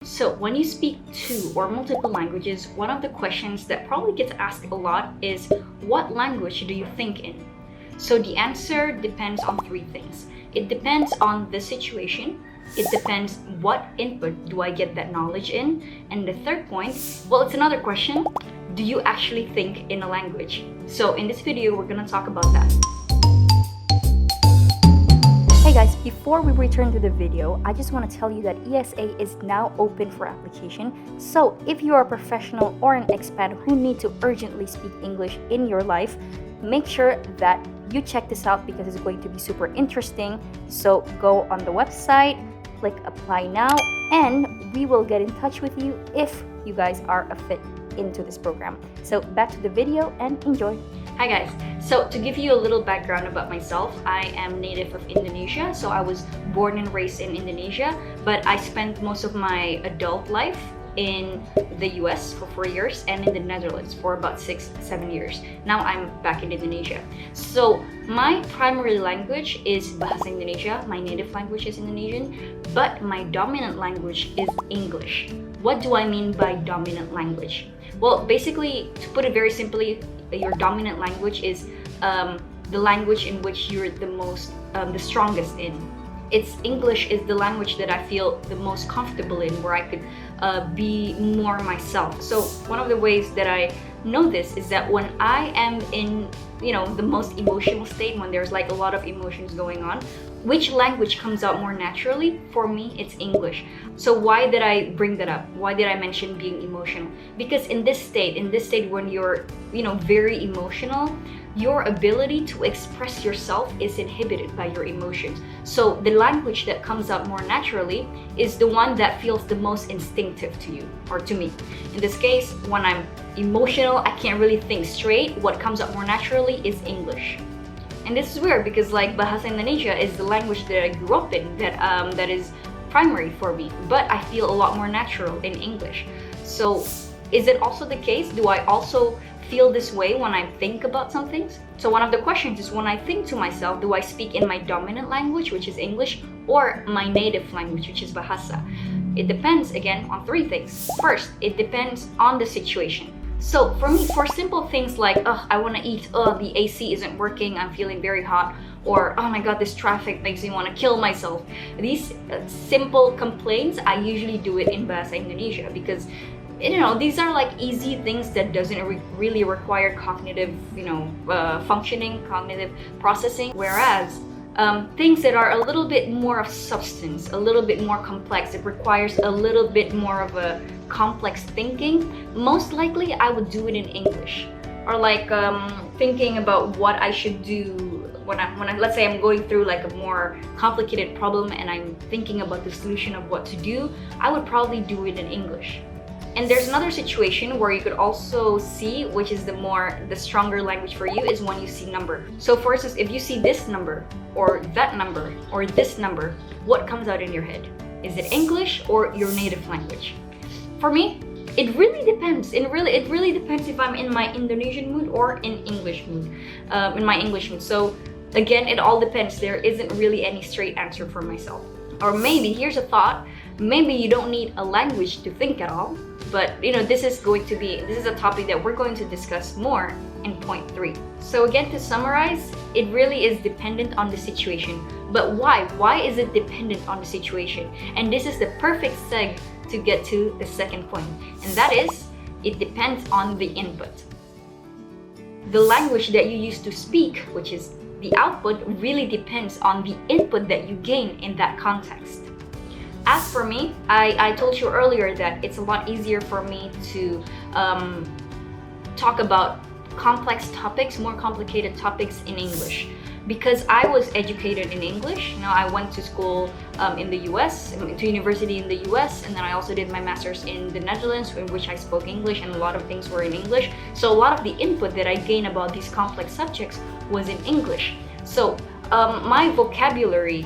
So when you speak two or multiple languages, one of the questions that probably gets asked a lot is, what language do you think in? So the answer depends on three things. It depends on the situation. It depends what input do I get that knowledge in. And the third point, well, it's another question. Do you actually think in a language? So in this video, we're gonna talk about that. Hey guys, before we return to the video, I just want to tell you that ESA is now open for application. So if you are a professional or an expat who need to urgently speak English in your life, make sure that you check this out because it's going to be super interesting. So go on the website, click apply now, and we will get in touch with you if you guys are a fit into this program. So back to the video and enjoy. Hi guys, so to give you a little background about myself, I am native of Indonesia. So I was born and raised in Indonesia, but I spent most of my adult life in the US for 4 years and in the Netherlands for about 6-7 years. Now I'm back in Indonesia. So my primary language is Bahasa Indonesia, my native language is Indonesian, but my dominant language is English. What do I mean by dominant language? Well, basically, to put it very simply, your dominant language is the language in which you're the strongest in. English is the language that I feel the most comfortable in, where I could be more myself. So one of the ways that I know this is that when I am in, the most emotional state, when there's like a lot of emotions going on, which language comes out more naturally? For me, it's English. So why did I bring that up? Why did I mention being emotional? Because in this state when you're, very emotional, your ability to express yourself is inhibited by your emotions. So the language that comes out more naturally is the one that feels the most instinctive to you or to me. In this case, when I'm emotional, I can't really think straight. What comes out more naturally is English. And this is weird because like Bahasa Indonesia is the language that I grew up in, that is primary for me, but I feel a lot more natural in English. So is it also the case? Do I also feel this way when I think about some things? So one of the questions is, when I think to myself, do I speak in my dominant language, which is English, or my native language, which is Bahasa? It depends again on three things. First, it depends on the situation. So for me, for simple things like, I want to eat, the AC isn't working, I'm feeling very hot, or oh my god, this traffic makes me want to kill myself. These simple complaints, I usually do it in Bahasa Indonesia because these are like easy things that doesn't really require cognitive, functioning, cognitive processing. Whereas things that are a little bit more of substance, a little bit more complex, it requires a little bit more of a complex thinking, most likely I would do it in English. Or like thinking about what I should do when I let's say I'm going through like a more complicated problem and I'm thinking about the solution of what to do, I would probably do it in English. And there's another situation where you could also see, which is the stronger language for you, is when you see number. So for instance, if you see this number or that number or this number, what comes out in your head? Is it English or your native language? For me, it really depends. It really depends if I'm in my Indonesian mood or in English mood, in my English mood. So again, it all depends. There isn't really any straight answer for myself. Or maybe, here's a thought, maybe you don't need a language to think at all, but this is a topic that we're going to discuss more in point 3. So again, to summarize, it really is dependent on the situation. But why? Why is it dependent on the situation? And this is the perfect seg to get to the second point, and that is, it depends on the input. The language that you use to speak, which is the output, really depends on the input that you gain in that context. As for me, I told you earlier that it's a lot easier for me to talk about complex topics, more complicated topics in English, because I was educated in English. I went to school in the US, to university in the US, and then I also did my master's in the Netherlands, in which I spoke English, and a lot of things were in English. So a lot of the input that I gained about these complex subjects was in English. So my vocabulary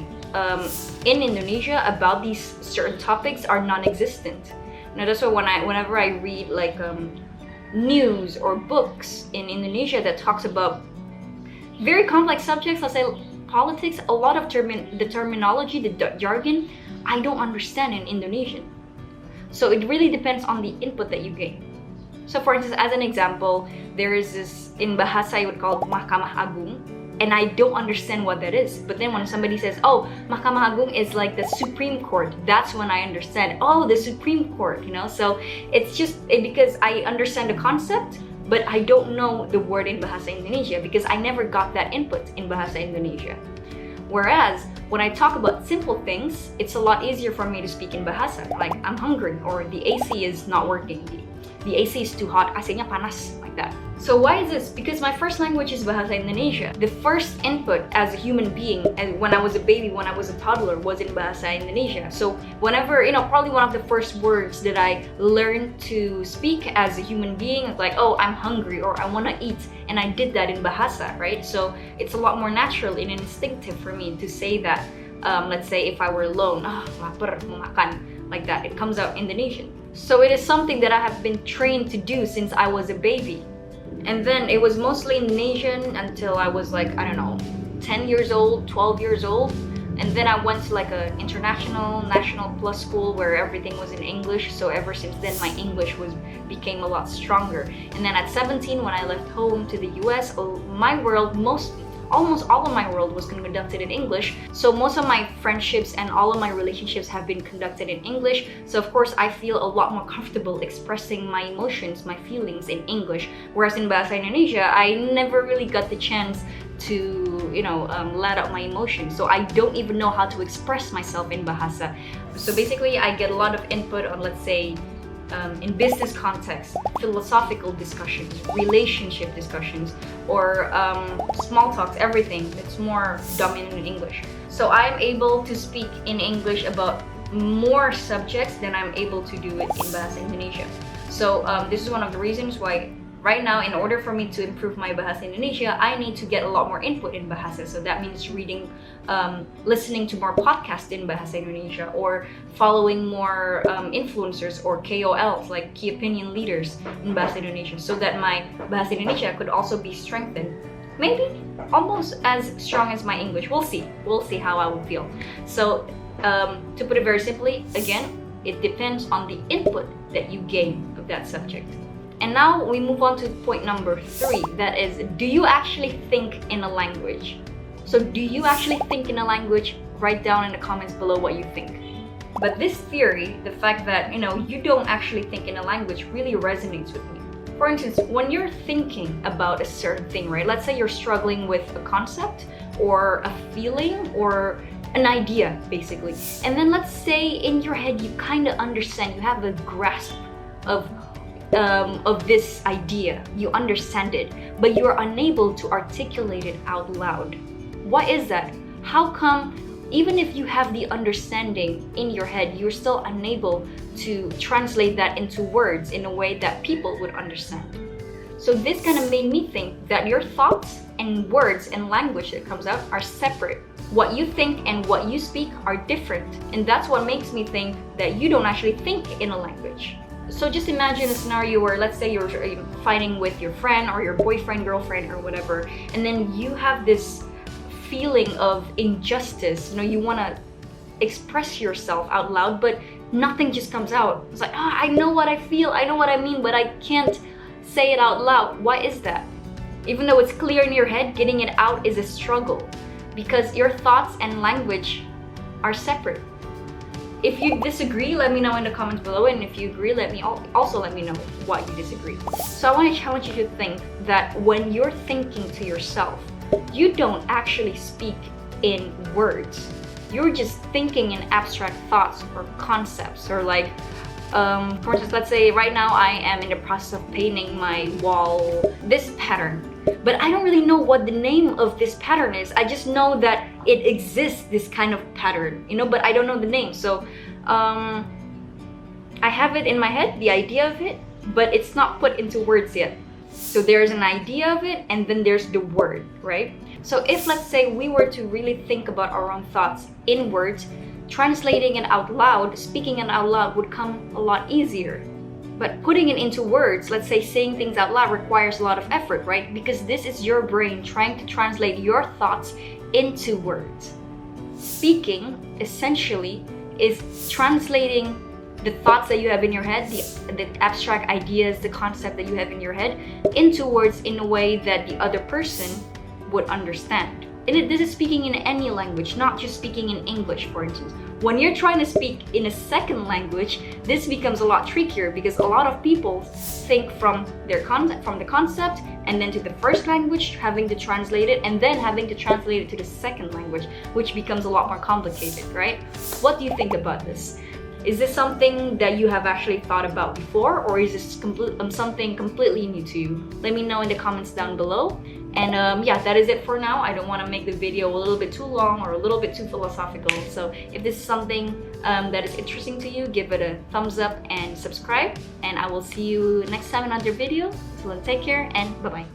in Indonesia about these certain topics are non-existent. That's why whenever I read like news or books in Indonesia that talks about very complex subjects, let's say politics, a lot of the terminology, the jargon, I don't understand in Indonesian. So it really depends on the input that you gain. So for instance, as an example, there is this, in Bahasa you would call Mahkamah Agung, and I don't understand what that is. But then when somebody says, oh, Mahkamah Agung is like the Supreme Court, that's when I understand, oh, the Supreme Court, you know? So it's just because I understand the concept, but I don't know the word in Bahasa Indonesia because I never got that input in Bahasa Indonesia. Whereas when I talk about simple things, it's a lot easier for me to speak in Bahasa. Like, I'm hungry, or the AC is not working. The AC is too hot, AC-nya panas, like that. So why is this? Because my first language is Bahasa Indonesia. The first input as a human being, and when I was a baby, when I was a toddler, was in Bahasa Indonesia. So whenever, probably one of the first words that I learned to speak as a human being is like, oh, I'm hungry, or I want to eat. And I did that in Bahasa, right? So it's a lot more natural and instinctive for me to say that. Let's say if I were alone, lapar, mau makan, like that. It comes out Indonesian. So it is something that I have been trained to do since I was a baby. And then it was mostly Indonesian until I was like, I don't know, 10 years old, 12 years old. And then I went to like a international, national plus school where everything was in English. So ever since then, my English became a lot stronger. And then at 17, when I left home to the US, my world, almost all of my world was conducted in English. So most of my friendships and all of my relationships have been conducted in English. So of course I feel a lot more comfortable expressing my emotions, my feelings in English. Whereas in Bahasa Indonesia, I never really got the chance to, let out my emotions. So I don't even know how to express myself in Bahasa. So basically I get a lot of input on, let's say, in business context, philosophical discussions, relationship discussions, or small talks, everything that's more dominant in English. So I'm able to speak in English about more subjects than I'm able to do it in Bahasa Indonesia. So this is one of the reasons why right now, in order for me to improve my Bahasa Indonesia, I need to get a lot more input in Bahasa. So that means reading, listening to more podcasts in Bahasa Indonesia, or following more influencers or KOLs, like key opinion leaders in Bahasa Indonesia, so that my Bahasa Indonesia could also be strengthened. Maybe almost as strong as my English. We'll see. We'll see how I would feel. So to put it very simply, again, it depends on the input that you gain of that subject. And now we move on to point number 3, that is, do you actually think in a language? So do you actually think in a language? Write down in the comments below what you think. But this theory, the fact that, you don't actually think in a language, really resonates with me. For instance, when you're thinking about a certain thing, right? Let's say you're struggling with a concept or a feeling or an idea, basically. And then let's say in your head, you kind of understand, you have a grasp of this idea, you understand it, but you are unable to articulate it out loud. Why is that? How come even if you have the understanding in your head, you're still unable to translate that into words in a way that people would understand? So this kind of made me think that your thoughts and words and language that comes out are separate. What you think and what you speak are different, and that's what makes me think that you don't actually think in a language. So just imagine a scenario where, let's say you're fighting with your friend or your boyfriend, girlfriend, or whatever, and then you have this feeling of injustice. You want to express yourself out loud, but nothing just comes out. It's like, I know what I feel, I know what I mean, but I can't say it out loud. Why is that? Even though it's clear in your head, getting it out is a struggle because your thoughts and language are separate. If you disagree, let me know in the comments below, and if you agree, also let me know why you disagree. So I want to challenge you to think that when you're thinking to yourself, you don't actually speak in words. You're just thinking in abstract thoughts or concepts, or like, for instance, let's say right now I am in the process of painting my wall this pattern, but I don't really know what the name of this pattern is. I just know that it exists, this kind of pattern, but I don't know the name. So I have it in my head, the idea of it, but it's not put into words yet. So there's an idea of it, and then there's the word, right? So if, let's say, we were to really think about our own thoughts in words, translating it out loud, speaking it out loud would come a lot easier. But putting it into words, let's say saying things out loud, requires a lot of effort, right? Because this is your brain trying to translate your thoughts into words. Speaking, essentially, is translating the thoughts that you have in your head, the abstract ideas, the concept that you have in your head, into words in a way that the other person would understand. And this is speaking in any language, not just speaking in English, for instance. When you're trying to speak in a second language, this becomes a lot trickier because a lot of people think from the concept and then to the first language, having to translate it, and then having to translate it to the second language, which becomes a lot more complicated, right? What do you think about this? Is this something that you have actually thought about before, or is this something completely new to you? Let me know in the comments down below. And yeah, that is it for now. I don't want to make the video a little bit too long or a little bit too philosophical. So if this is something that is interesting to you, give it a thumbs up and subscribe. And I will see you next time in another video. So take care and bye-bye.